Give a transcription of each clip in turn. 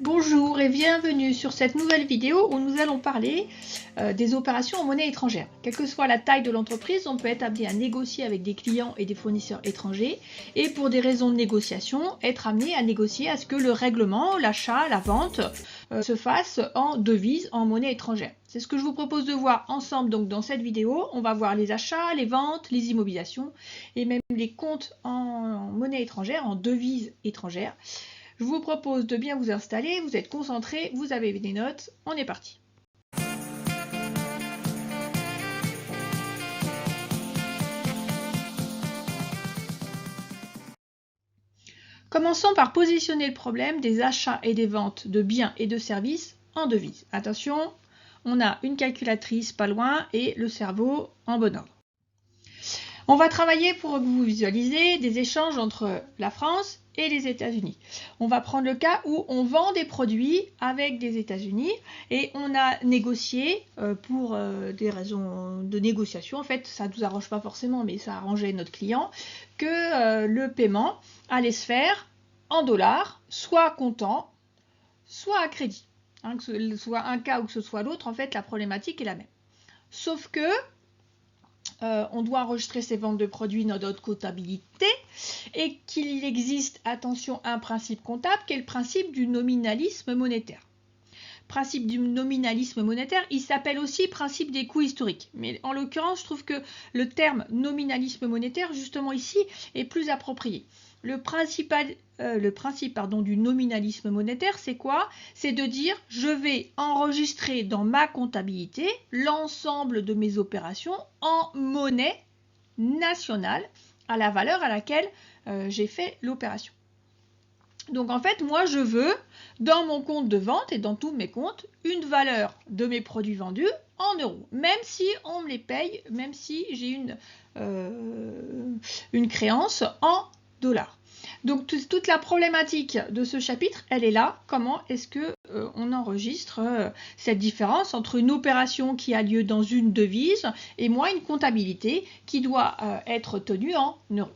Bonjour et bienvenue sur cette nouvelle vidéo où nous allons parler des opérations en monnaie étrangère. Quelle que soit la taille de l'entreprise, on peut être amené à négocier avec des clients et des fournisseurs étrangers et pour des raisons de négociation, être amené à négocier à ce que le règlement, l'achat, la vente se fasse en devise, en monnaie étrangère. C'est ce que je vous propose de voir ensemble donc dans cette vidéo. On va voir les achats, les ventes, les immobilisations et même les comptes en monnaie étrangère, en devise étrangère. Je vous propose de bien vous installer, vous êtes concentrés, vous avez des notes, on est parti. Commençons par positionner le problème des achats et des ventes de biens et de services en devises. Attention, on a une calculatrice pas loin et le cerveau en bon ordre. On va travailler pour que vous visualisez des échanges entre la France et les États-Unis. On va prendre le cas où on vend des produits avec des États-Unis et on a négocié pour des raisons de négociation. En fait, ça ne nous arrange pas forcément, mais ça arrangeait notre client, que le paiement allait se faire en dollars, soit comptant, soit à crédit. Hein, que ce soit un cas ou que ce soit l'autre, en fait, la problématique est la même. Sauf que on doit enregistrer ces ventes de produits dans notre comptabilité et qu'il existe, attention, un principe comptable qui est le principe du nominalisme monétaire. Principe du nominalisme monétaire, il s'appelle aussi principe des coûts historiques. Mais en l'occurrence, je trouve que le terme nominalisme monétaire, justement ici, est plus approprié. Le principe du nominalisme monétaire, c'est quoi? C'est de dire, je vais enregistrer dans ma comptabilité l'ensemble de mes opérations en monnaie nationale à la valeur à laquelle j'ai fait l'opération. Donc en fait, moi je veux, dans mon compte de vente et dans tous mes comptes, une valeur de mes produits vendus en euros, même si on me les paye, même si j'ai une créance en dollars. Donc toute la problématique de ce chapitre, elle est là. Comment est-ce que on enregistre cette différence entre une opération qui a lieu dans une devise et moi une comptabilité qui doit être tenue en euros.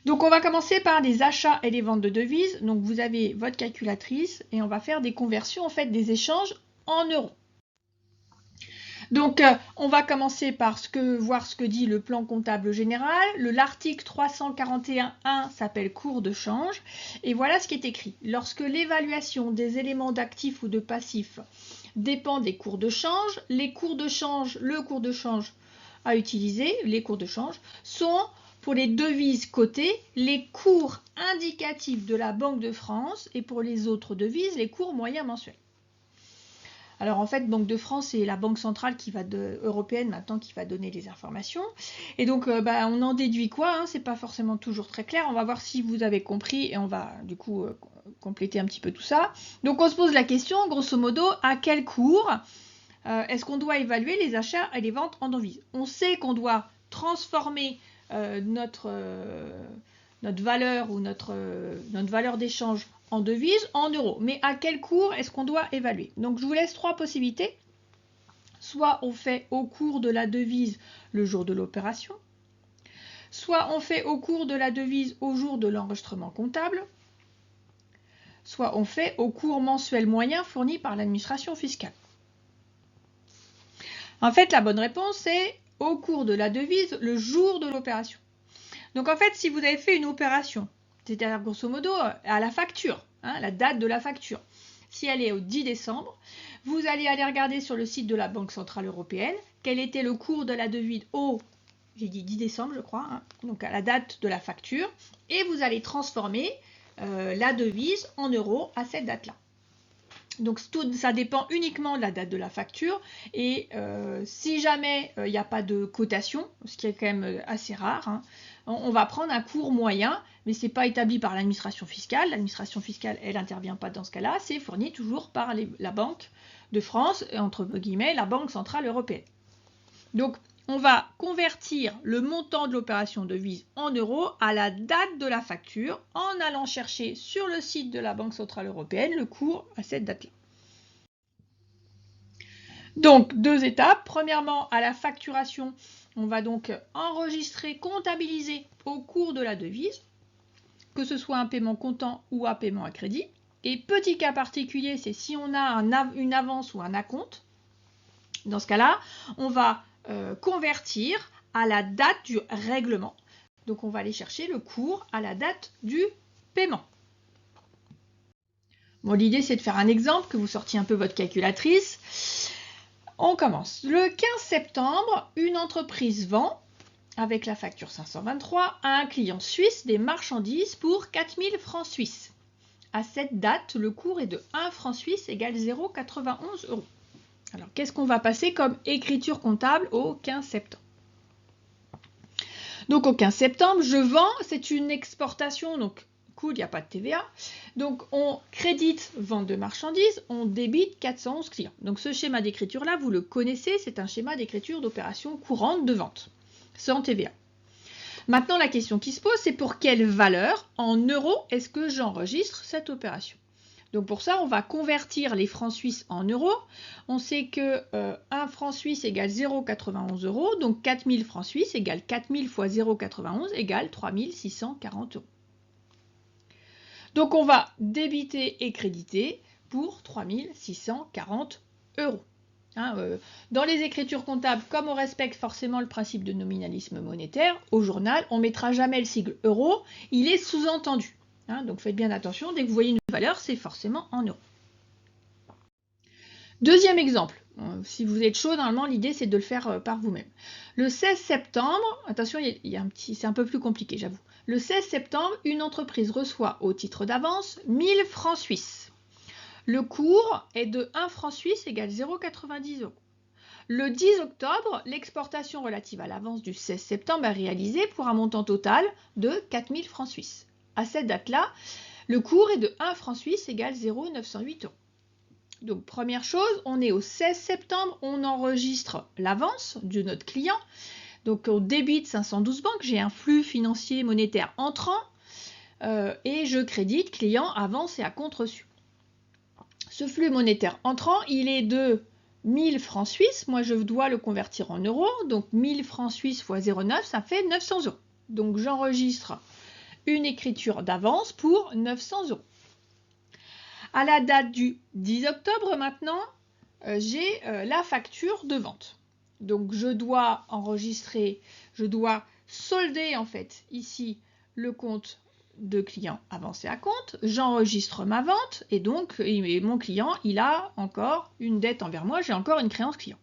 Donc on va commencer par les achats et les ventes de devises. Donc vous avez votre calculatrice et on va faire des conversions, en fait des échanges en euros. Donc on va commencer par voir ce que dit le plan comptable général. L'article 341.1 s'appelle cours de change. Et voilà ce qui est écrit. Lorsque l'évaluation des éléments d'actifs ou de passifs dépend des cours de change, le cours de change à utiliser, les cours de change, sont pour les devises cotées, les cours indicatifs de la Banque de France et pour les autres devises, les cours moyens mensuels. Alors en fait, Banque de France, c'est la banque centrale européenne maintenant qui va donner les informations. Et donc on en déduit quoi, hein, c'est pas forcément toujours très clair. On va voir si vous avez compris et on va du coup compléter un petit peu tout ça. Donc on se pose la question, grosso modo, à quel cours est-ce qu'on doit évaluer les achats et les ventes en devises? On sait qu'on doit transformer notre valeur ou notre valeur d'échange en devises en euros. Mais à quel cours est-ce qu'on doit évaluer? Donc je vous laisse trois possibilités. Soit on fait au cours de la devise le jour de l'opération, soit on fait au cours de la devise au jour de l'enregistrement comptable, soit on fait au cours mensuel moyen fourni par l'administration fiscale. En fait, la bonne réponse c'est au cours de la devise le jour de l'opération. Donc en fait, si vous avez fait une opération, c'est-à-dire grosso modo à la facture, hein, la date de la facture, si elle est au 10 décembre, vous allez aller regarder sur le site de la Banque Centrale Européenne quel était le cours de la devise j'ai dit 10 décembre je crois, hein, donc à la date de la facture, et vous allez transformer la devise en euros à cette date-là. Donc ça dépend uniquement de la date de la facture et si jamais il n'y a pas de cotation, ce qui est quand même assez rare, hein, on va prendre un cours moyen, mais ce n'est pas établi par l'administration fiscale. L'administration fiscale, elle n'intervient pas dans ce cas-là, c'est fourni toujours par la Banque de France, entre guillemets, la Banque Centrale Européenne. Donc on va convertir le montant de l'opération devise en euros à la date de la facture en allant chercher sur le site de la Banque Centrale Européenne le cours à cette date-là. Donc, deux étapes. Premièrement, à la facturation, on va donc enregistrer, comptabiliser au cours de la devise, que ce soit un paiement comptant ou un paiement à crédit. Et petit cas particulier, c'est si on a une avance ou un acompte. Dans ce cas-là, on va convertir à la date du règlement. Donc, on va aller chercher le cours à la date du paiement. Bon, l'idée, c'est de faire un exemple, que vous sortiez un peu votre calculatrice. On commence. Le 15 septembre, une entreprise vend, avec la facture 523, à un client suisse des marchandises pour 4000 francs suisses. À cette date, le cours est de 1 franc suisse égale 0,91 €. Alors, qu'est-ce qu'on va passer comme écriture comptable au 15 septembre? Donc, au 15 septembre, je vends, c'est une exportation, donc coût, il n'y a pas de TVA. Donc, on crédite vente de marchandises, on débite 411 clients. Donc, ce schéma d'écriture-là, vous le connaissez, c'est un schéma d'écriture d'opération courante de vente, sans TVA. Maintenant, la question qui se pose, c'est pour quelle valeur en euros est-ce que j'enregistre cette opération? Donc pour ça, on va convertir les francs suisses en euros. On sait que 1 franc suisse égale 0,91 €, donc 4000 francs suisses égale 4000 fois 0,91 égale 3640 €. Donc on va débiter et créditer pour 3640 €. Dans les écritures comptables, comme on respecte forcément le principe de nominalisme monétaire, au journal, on ne mettra jamais le sigle euro, il est sous-entendu. Donc faites bien attention, dès que vous voyez une valeur, c'est forcément en euros. Deuxième exemple, si vous êtes chaud, normalement l'idée c'est de le faire par vous-même. Le 16 septembre, attention, c'est un peu plus compliqué, j'avoue. Le 16 septembre, une entreprise reçoit au titre d'avance 1000 francs suisses. Le cours est de 1 franc suisse égale 0,90 €. Le 10 octobre, l'exportation relative à l'avance du 16 septembre est réalisée pour un montant total de 4000 francs suisses. À cette date-là, le cours est de 1 franc suisse égale 0,908 €. Donc, première chose, on est au 16 septembre, on enregistre l'avance de notre client. Donc, on débite 512 banques, j'ai un flux financier monétaire entrant et je crédite client avance et acompte reçu. Ce flux monétaire entrant, il est de 1000 francs suisses. Moi, je dois le convertir en euros. Donc, 1000 francs suisses fois 0,9, ça fait 900 €. Donc, j'enregistre une écriture d'avance pour 900 €. À la date du 10 octobre, maintenant, j'ai la facture de vente. Donc, je dois solder en fait ici le compte de client avancé à compte, j'enregistre ma vente et donc mon client, il a encore une dette envers moi, j'ai encore une créance client.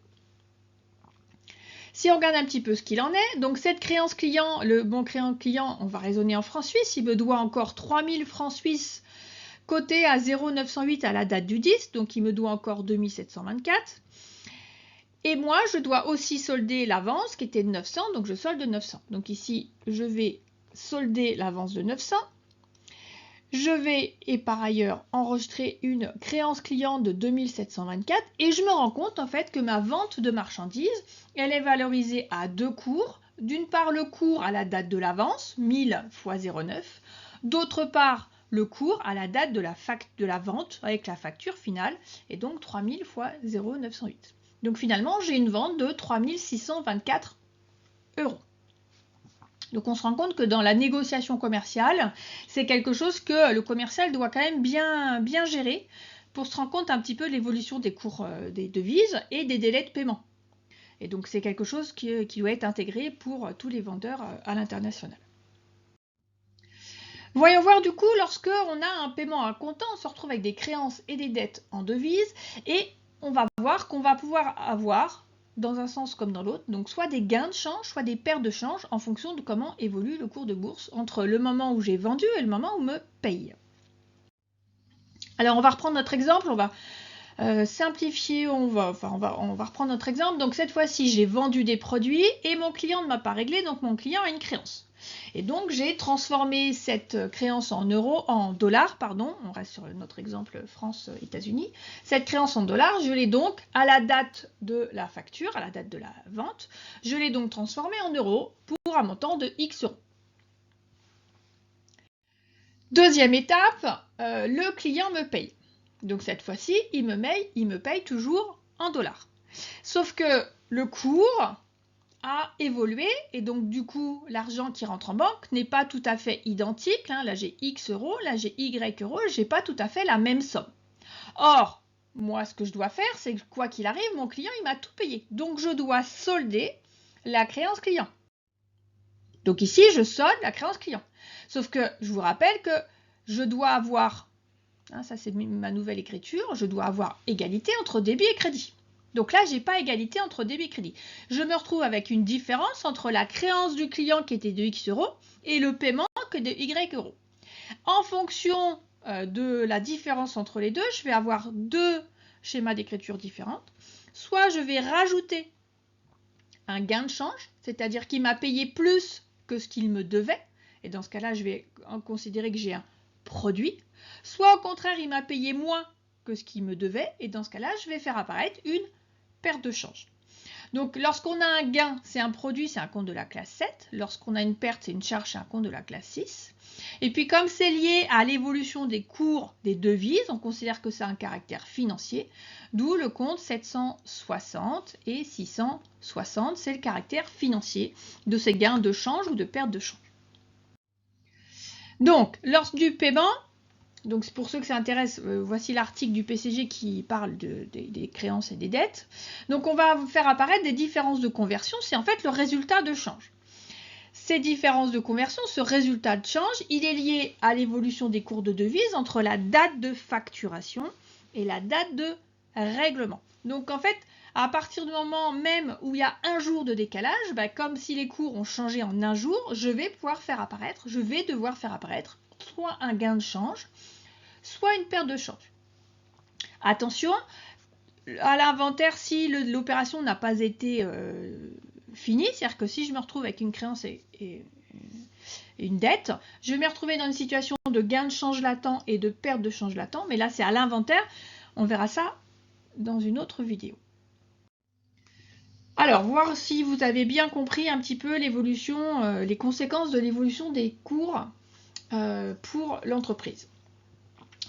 Si on regarde un petit peu ce qu'il en est, donc cette créance client, le bon créance client, on va raisonner en francs suisses, il me doit encore 3000 francs suisses cotés à 0,908 à la date du 10, donc il me doit encore 2724. Et moi, je dois aussi solder l'avance qui était de 900, donc je solde 900. Donc ici, je vais solder l'avance de 900. Je vais, et par ailleurs, enregistrer une créance client de 2724 et je me rends compte en fait que ma vente de marchandises, elle est valorisée à deux cours. D'une part, le cours à la date de l'avance, 1000 fois 0,9. D'autre part, le cours à la date de la vente avec la facture finale, et donc 3000 fois 0,908. Donc finalement, j'ai une vente de 3624 €. Donc on se rend compte que dans la négociation commerciale, c'est quelque chose que le commercial doit quand même bien gérer pour se rendre compte un petit peu de l'évolution des cours des devises et des délais de paiement. Et donc c'est quelque chose qui doit être intégré pour tous les vendeurs à l'international. Voyons voir du coup, lorsque on a un paiement à comptant, on se retrouve avec des créances et des dettes en devises et on va voir qu'on va pouvoir avoir dans un sens comme dans l'autre, donc soit des gains de change, soit des pertes de change en fonction de comment évolue le cours de bourse entre le moment où j'ai vendu et le moment où on me paye. Alors on va reprendre notre exemple, on va simplifier, on va reprendre notre exemple. Donc cette fois-ci, j'ai vendu des produits et mon client ne m'a pas réglé, donc mon client a une créance. Et donc j'ai transformé cette créance en dollars, on reste sur notre exemple France-États-Unis. Cette créance en dollars, je l'ai donc à la date de la facture, à la date de la vente, je l'ai donc transformée en euros pour un montant de X euros. Deuxième étape, le client me paye. Donc cette fois-ci, il me paye toujours en dollars. Sauf que le cours a évolué et donc du coup l'argent qui rentre en banque n'est pas tout à fait identique. Là j'ai X euros, là j'ai Y euros, j'ai pas tout à fait la même somme. Or, moi ce que je dois faire, c'est que quoi qu'il arrive, mon client il m'a tout payé. Donc je dois solder la créance client. Donc ici je solde la créance client. Sauf que je vous rappelle que je dois avoir, ça c'est ma nouvelle écriture, je dois avoir égalité entre débit et crédit. Donc là, je n'ai pas égalité entre débit et crédit. Je me retrouve avec une différence entre la créance du client qui était de X euros et le paiement que de Y euros. En fonction de la différence entre les deux, je vais avoir deux schémas d'écriture différents. Soit je vais rajouter un gain de change, c'est-à-dire qu'il m'a payé plus que ce qu'il me devait. Et dans ce cas-là, je vais considérer que j'ai un produit. Soit au contraire, il m'a payé moins que ce qu'il me devait. Et dans ce cas-là, je vais faire apparaître une perte de change. Donc lorsqu'on a un gain, c'est un produit, c'est un compte de la classe 7. Lorsqu'on a une perte, c'est une charge, c'est un compte de la classe 6. Et puis comme c'est lié à l'évolution des cours des devises, on considère que c'est un caractère financier, d'où le compte 760 et 660, c'est le caractère financier de ces gains de change ou de perte de change. Donc, lors du paiement, donc pour ceux que ça intéresse, voici l'article du PCG qui parle des créances et des dettes. Donc on va faire apparaître des différences de conversion, c'est en fait le résultat de change. Ces différences de conversion, ce résultat de change, il est lié à l'évolution des cours de devise entre la date de facturation et la date de règlement. Donc en fait, à partir du moment même où il y a un jour de décalage, comme si les cours ont changé en un jour, je vais devoir faire apparaître soit un gain de change, soit une perte de change. Attention, à l'inventaire, si l'opération n'a pas été finie, c'est-à-dire que si je me retrouve avec une créance et une dette, je vais me retrouver dans une situation de gain de change latent et de perte de change latent, mais là c'est à l'inventaire, on verra ça dans une autre vidéo. Alors, voir si vous avez bien compris un petit peu l'évolution, les conséquences de l'évolution des cours pour l'entreprise.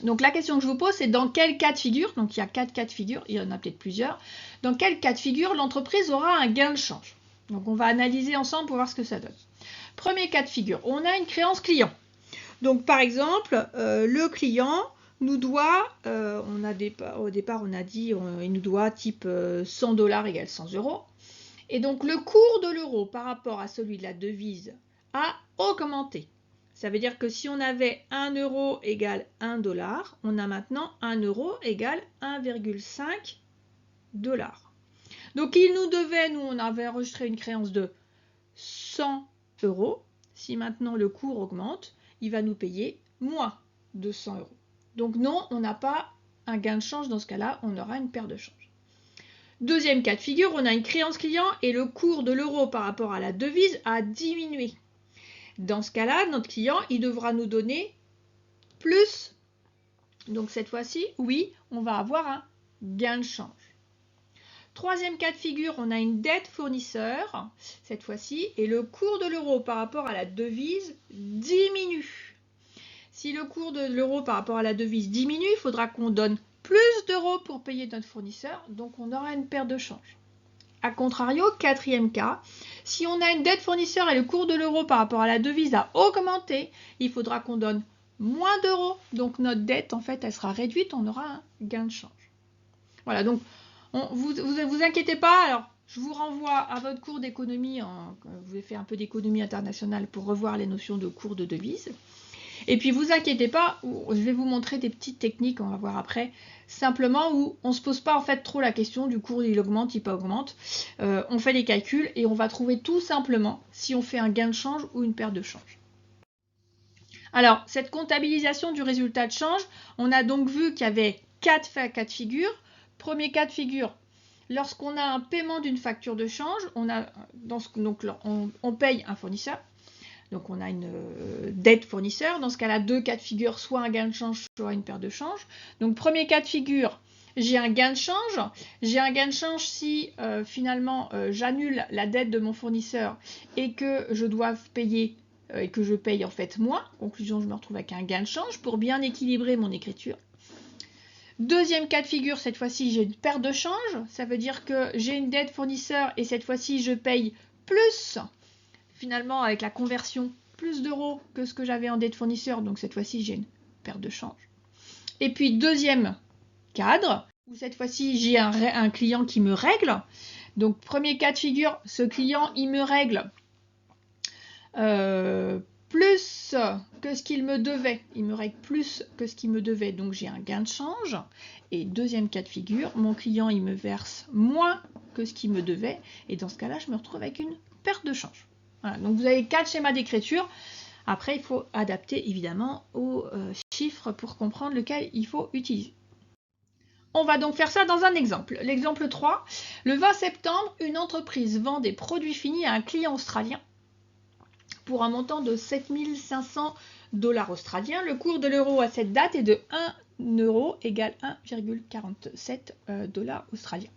Donc la question que je vous pose, c'est dans quel cas de figure, donc il y a 4 cas de figure, il y en a peut-être plusieurs, dans quel cas de figure l'entreprise aura un gain de change. Donc on va analyser ensemble pour voir ce que ça donne. Premier cas de figure, on a une créance client. Donc par exemple, le client nous doit, au départ on a dit, il nous doit type 100 $ égale 100 €. Et donc le cours de l'euro par rapport à celui de la devise a augmenté. Ça veut dire que si on avait 1 € égale 1 $, on a maintenant 1 € égale 1,5 $. Donc il nous devait, nous on avait enregistré une créance de 100 €. Si maintenant le cours augmente, il va nous payer moins de 100 €. Donc non, on n'a pas un gain de change dans ce cas-là, on aura une perte de change. Deuxième cas de figure, on a une créance client et le cours de l'euro par rapport à la devise a diminué. Dans ce cas-là, notre client, il devra nous donner plus. Donc cette fois-ci, oui, on va avoir un gain de change. Troisième cas de figure, on a une dette fournisseur, cette fois-ci, et le cours de l'euro par rapport à la devise diminue. Si le cours de l'euro par rapport à la devise diminue, il faudra qu'on donne plus d'euros pour payer notre fournisseur, donc on aura une perte de change. A contrario, quatrième cas, si on a une dette fournisseur et le cours de l'euro par rapport à la devise a augmenté, il faudra qu'on donne moins d'euros, donc notre dette en fait elle sera réduite, on aura un gain de change. Voilà, donc vous inquiétez pas, alors je vous renvoie à votre cours d'économie, vous avez fait un peu d'économie internationale pour revoir les notions de cours de devise. Et puis vous inquiétez pas, je vais vous montrer des petites techniques, on va voir après, simplement où on ne se pose pas en fait trop la question du cours, il augmente, il pas augmente. On fait les calculs et on va trouver tout simplement si on fait un gain de change ou une perte de change. Alors, cette comptabilisation du résultat de change, on a donc vu qu'il y avait 4 cas de figure. Premier cas de figure, lorsqu'on a un paiement d'une facture de change, on paye un fournisseur. Donc on a une dette fournisseur. Dans ce cas-là, 2 cas de figure, soit un gain de change, soit une perte de change. Donc premier cas de figure, j'ai un gain de change. J'ai un gain de change si finalement j'annule la dette de mon fournisseur et que je dois payer et que je paye en fait moins. Conclusion, je me retrouve avec un gain de change pour bien équilibrer mon écriture. Deuxième cas de figure, cette fois-ci j'ai une perte de change. Ça veut dire que j'ai une dette fournisseur et cette fois-ci je paye plus, finalement, avec la conversion, plus d'euros que ce que j'avais en dette fournisseur. Donc, cette fois-ci, j'ai une perte de change. Et puis, deuxième cadre, où cette fois-ci, j'ai un client qui me règle. Donc, premier cas de figure, ce client, il me règle plus que ce qu'il me devait. Il me règle plus que ce qu'il me devait. Donc, j'ai un gain de change. Et deuxième cas de figure, mon client, il me verse moins que ce qu'il me devait. Et dans ce cas-là, je me retrouve avec une perte de change. Voilà. Donc, vous avez 4 schémas d'écriture. Après, il faut adapter, évidemment, aux chiffres pour comprendre lequel il faut utiliser. On va donc faire ça dans un exemple. L'exemple 3. Le 20 septembre, une entreprise vend des produits finis à un client australien pour un montant de 7 500 $ australiens. Le cours de l'euro à cette date est de 1 euro égale 1,47 $ australiens.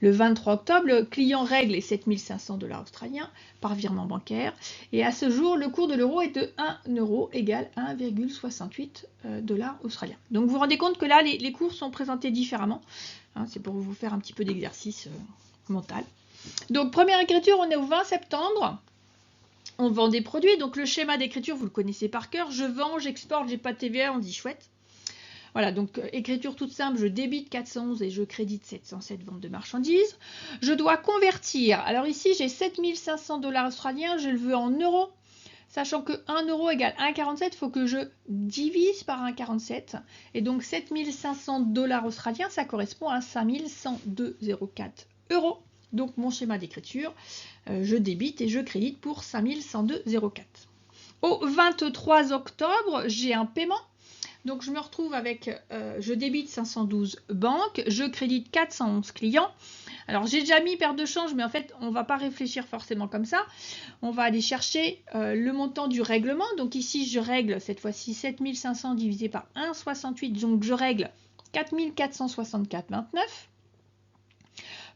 Le 23 octobre, le client règle les 7 500 $ australiens par virement bancaire. Et à ce jour, le cours de l'euro est de 1 euro égale 1,68 $ australiens. Donc vous vous rendez compte que là, les cours sont présentés différemment. Hein, c'est pour vous faire un petit peu d'exercice mental. Donc première écriture, on est au 20 septembre. On vend des produits. Donc le schéma d'écriture, vous le connaissez par cœur. Je vends, j'exporte, j'ai pas de TVA, on dit chouette. Voilà, donc écriture toute simple, je débite 411 et je crédite 707 ventes de marchandises. Je dois convertir. Alors ici, j'ai 7 500 $ australiens, je le veux en euros. Sachant que 1 euro égale 1,47, il faut que je divise par 1,47. Et donc 7 500 $ australiens, ça correspond à 5 102,04 €. Donc mon schéma d'écriture, je débite et je crédite pour 5 102,04 €. Au 23 octobre, j'ai un paiement. Donc, je me retrouve avec, je débite 512 banques, je crédite 411 clients. Alors, j'ai déjà mis perte de change, mais en fait, on ne va pas réfléchir forcément comme ça. On va aller chercher le montant du règlement. Donc, ici, je règle cette fois-ci 7500 divisé par 1,68. Donc, je règle 4464,29.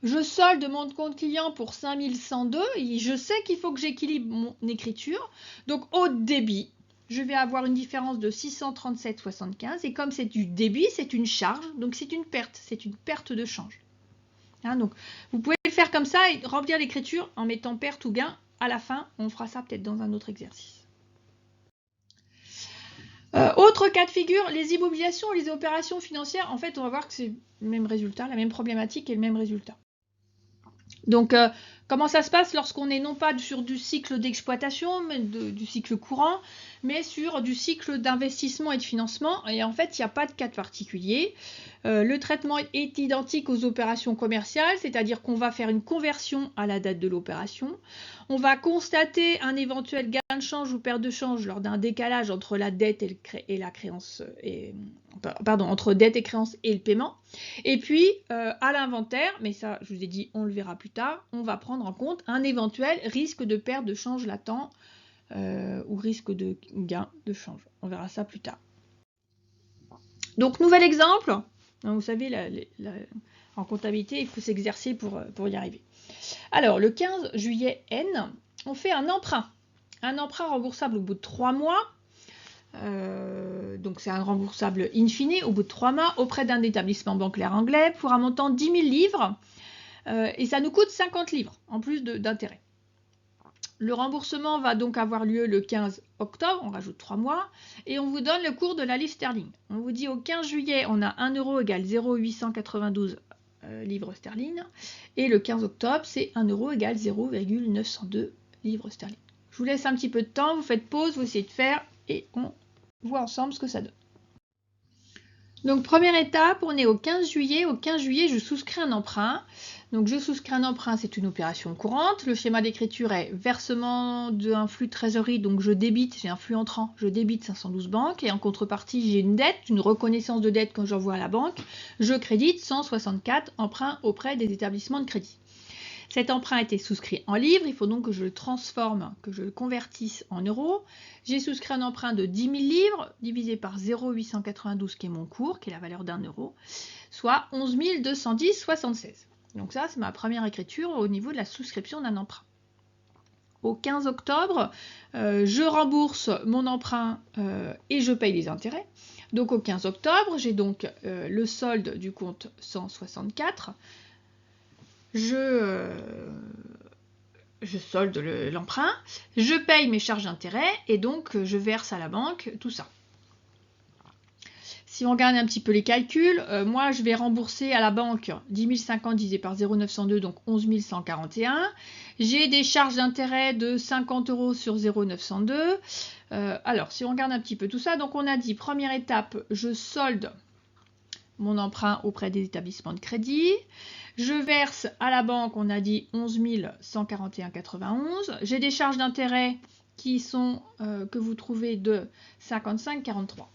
Je solde mon compte client pour 5102. Et je sais qu'il faut que j'équilibre mon écriture. Donc, au débit, je vais avoir une différence de 637,75 et comme c'est du débit, c'est une charge, donc c'est une perte de change. Hein, donc vous pouvez le faire comme ça et remplir l'écriture en mettant perte ou gain à la fin. On fera ça peut-être dans un autre exercice. Autre cas de figure, les immobilisations et les opérations financières. En fait, on va voir que c'est le même résultat, la même problématique et le même résultat. Donc, comment ça se passe lorsqu'on est non pas sur du cycle d'exploitation, mais du cycle courant, mais sur du cycle d'investissement et de financement. Et en fait, il n'y a pas de cas particulier. Le traitement est identique aux opérations commerciales, c'est-à-dire qu'on va faire une conversion à la date de l'opération. On va constater un éventuel gain de change ou perte de change lors d'un décalage entre la dette et la créance, entre dette et créance et le paiement. Et puis, à l'inventaire, mais ça, je vous ai dit, on le verra plus tard, on va prendre en compte un éventuel risque de perte de change latent ou risque de gain de change. On verra ça plus tard. Donc, nouvel exemple. Vous savez, en comptabilité, il faut s'exercer pour y arriver. Alors, le 15 juillet N, on fait un emprunt. Un emprunt remboursable au bout de 3 mois. Donc, c'est un remboursable in fine au bout de 3 mois auprès d'un établissement bancaire anglais pour un montant de 10 000 livres. Et ça nous coûte 50 livres en plus d'intérêt. Le remboursement va donc avoir lieu le 15 octobre, on rajoute 3 mois, et on vous donne le cours de la livre sterling. On vous dit au 15 juillet, on a 1 euro égale 0,892 livres sterling, et le 15 octobre, c'est 1 euro égale 0,902 livres sterling. Je vous laisse un petit peu de temps, vous faites pause, vous essayez de faire, et on voit ensemble ce que ça donne. Donc, première étape, on est au 15 juillet. Au 15 juillet, je souscris un emprunt. Donc, je souscris un emprunt, c'est une opération courante. Le schéma d'écriture est versement d'un flux de trésorerie. Donc, je débite, j'ai un flux entrant, je débite 512 banques. Et en contrepartie, j'ai une dette, une reconnaissance de dette quand j'envoie à la banque. Je crédite 164 emprunts auprès des établissements de crédit. Cet emprunt a été souscrit en livres, il faut donc que je le transforme, que je le convertisse en euros. J'ai souscrit un emprunt de 10 000 livres divisé par 0,892 qui est mon cours, qui est la valeur d'1 euro, soit 11 210,76. Donc ça, c'est ma première écriture au niveau de la souscription d'un emprunt. Au 15 octobre, je rembourse mon emprunt et je paye les intérêts. Donc au 15 octobre, j'ai donc le solde du compte 164. Je je solde l'emprunt, je paye mes charges d'intérêt et donc je verse à la banque tout ça. Si on regarde un petit peu les calculs, moi je vais rembourser à la banque 10 050 divisé par 0,902, donc 11 141. J'ai des charges d'intérêt de 50 € sur 0,902. Alors, si on regarde un petit peu tout ça, donc on a dit, première étape, je solde mon emprunt auprès des établissements de crédit. Je verse à la banque, on a dit 11 141,91. J'ai des charges d'intérêt qui sont, que vous trouvez de 55,43.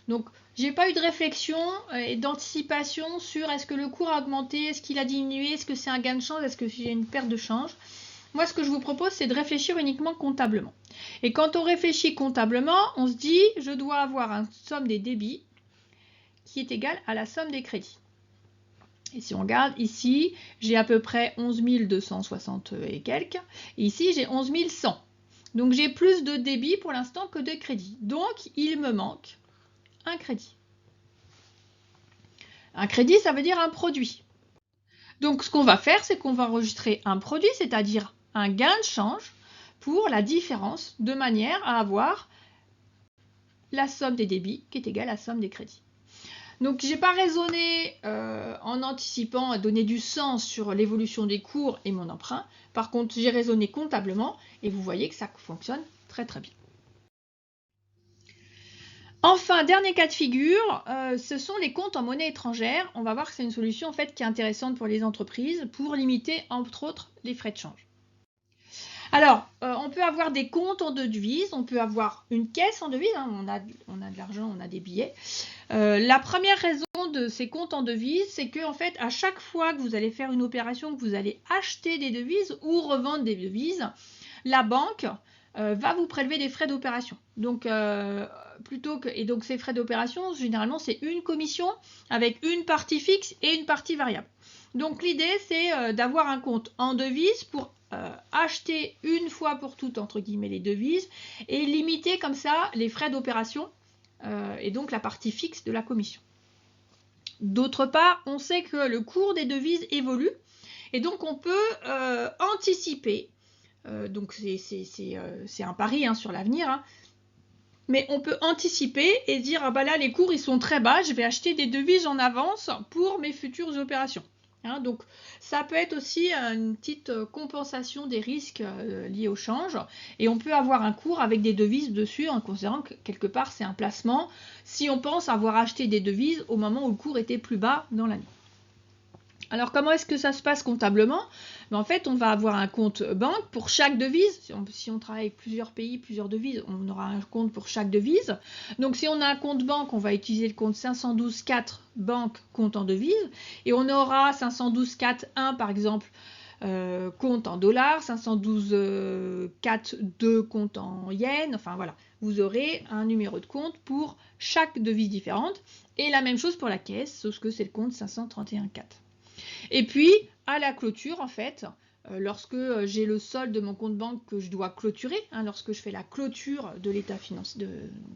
Donc, j'ai pas eu de réflexion et d'anticipation sur est-ce que le cours a augmenté, est-ce qu'il a diminué, est-ce que c'est un gain de change, est-ce que j'ai une perte de change. Moi, ce que je vous propose, c'est de réfléchir uniquement comptablement. Et quand on réfléchit comptablement, on se dit, je dois avoir une somme des débits qui est égale à la somme des crédits. Et si on regarde ici, j'ai à peu près 11 260 et quelques. Et ici, j'ai 11 100. Donc, j'ai plus de débits pour l'instant que de crédits. Donc, il me manque un crédit. Un crédit, ça veut dire un produit. Donc, ce qu'on va faire, c'est qu'on va enregistrer un produit, c'est-à-dire un gain de change pour la différence, de manière à avoir la somme des débits qui est égale à la somme des crédits. Donc, je n'ai pas raisonné en anticipant à donner du sens sur l'évolution des cours et mon emprunt. Par contre, j'ai raisonné comptablement et vous voyez que ça fonctionne très très bien. Enfin, dernier cas de figure, ce sont les comptes en monnaie étrangère. On va voir que c'est une solution en fait qui est intéressante pour les entreprises pour limiter entre autres les frais de change. Alors, on peut avoir des comptes en devises, on peut avoir une caisse en devises, hein, on a de l'argent, on a des billets. La première raison de ces comptes en devises, c'est que en fait, à chaque fois que vous allez faire une opération, que vous allez acheter des devises ou revendre des devises, la banque va vous prélever des frais d'opération. Donc, donc ces frais d'opération, généralement, c'est une commission avec une partie fixe et une partie variable. Donc, l'idée, c'est d'avoir un compte en devises pour acheter une fois pour toutes, entre guillemets, les devises et limiter comme ça les frais d'opération et donc la partie fixe de la commission. D'autre part, on sait que le cours des devises évolue et donc on peut anticiper. Donc c'est un pari hein, sur l'avenir, hein. Mais on peut anticiper et dire ah bah là les cours ils sont très bas, je vais acheter des devises en avance pour mes futures opérations. Hein, donc ça peut être aussi une petite compensation des risques liés au change et on peut avoir un cours avec des devises dessus en considérant que quelque part c'est un placement si on pense avoir acheté des devises au moment où le cours était plus bas dans l'année. Alors, comment est-ce que ça se passe comptablement? En fait, on va avoir un compte banque pour chaque devise. Si on travaille avec plusieurs pays, plusieurs devises, on aura un compte pour chaque devise. Donc, si on a un compte banque, on va utiliser le compte 512.4 banque compte en devise. Et on aura 512.4.1 par exemple, compte en dollars, 512.4.2 compte en yens. Enfin, voilà. Vous aurez un numéro de compte pour chaque devise différente. Et la même chose pour la caisse, sauf que c'est le compte 531.4. Et puis, à la clôture, en fait, lorsque j'ai le solde de mon compte banque que je dois clôturer, hein, lorsque je fais la clôture de l'état financier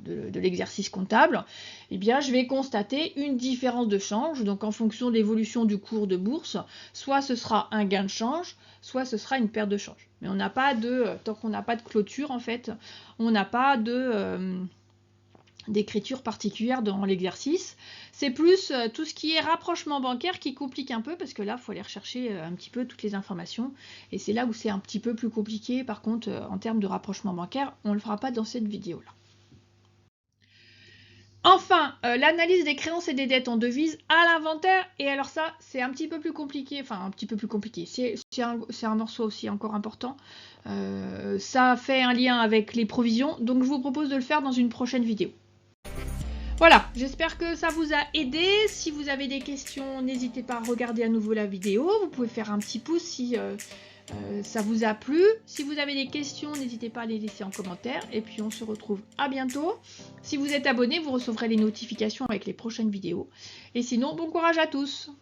de l'exercice comptable, eh bien, je vais constater une différence de change. Donc, en fonction de l'évolution du cours de bourse, soit ce sera un gain de change, soit ce sera une perte de change. Mais on n'a pas tant qu'on n'a pas de clôture, en fait, on n'a pas d'écriture particulière dans l'exercice. C'est plus tout ce qui est rapprochement bancaire qui complique un peu parce que là, il faut aller rechercher un petit peu toutes les informations et c'est là où c'est un petit peu plus compliqué. Par contre, en termes de rapprochement bancaire, on ne le fera pas dans cette vidéo-là. Enfin, l'analyse des créances et des dettes en devises à l'inventaire. Et alors ça, c'est un petit peu plus compliqué. Enfin, un petit peu plus compliqué. C'est un morceau aussi encore important. Ça fait un lien avec les provisions. Donc, je vous propose de le faire dans une prochaine vidéo. Voilà, j'espère que ça vous a aidé. Si vous avez des questions, n'hésitez pas à regarder à nouveau la vidéo. Vous pouvez faire un petit pouce si ça vous a plu. Si vous avez des questions, n'hésitez pas à les laisser en commentaire. Et puis on se retrouve à bientôt. Si vous êtes abonné, vous recevrez les notifications avec les prochaines vidéos. Et sinon, bon courage à tous!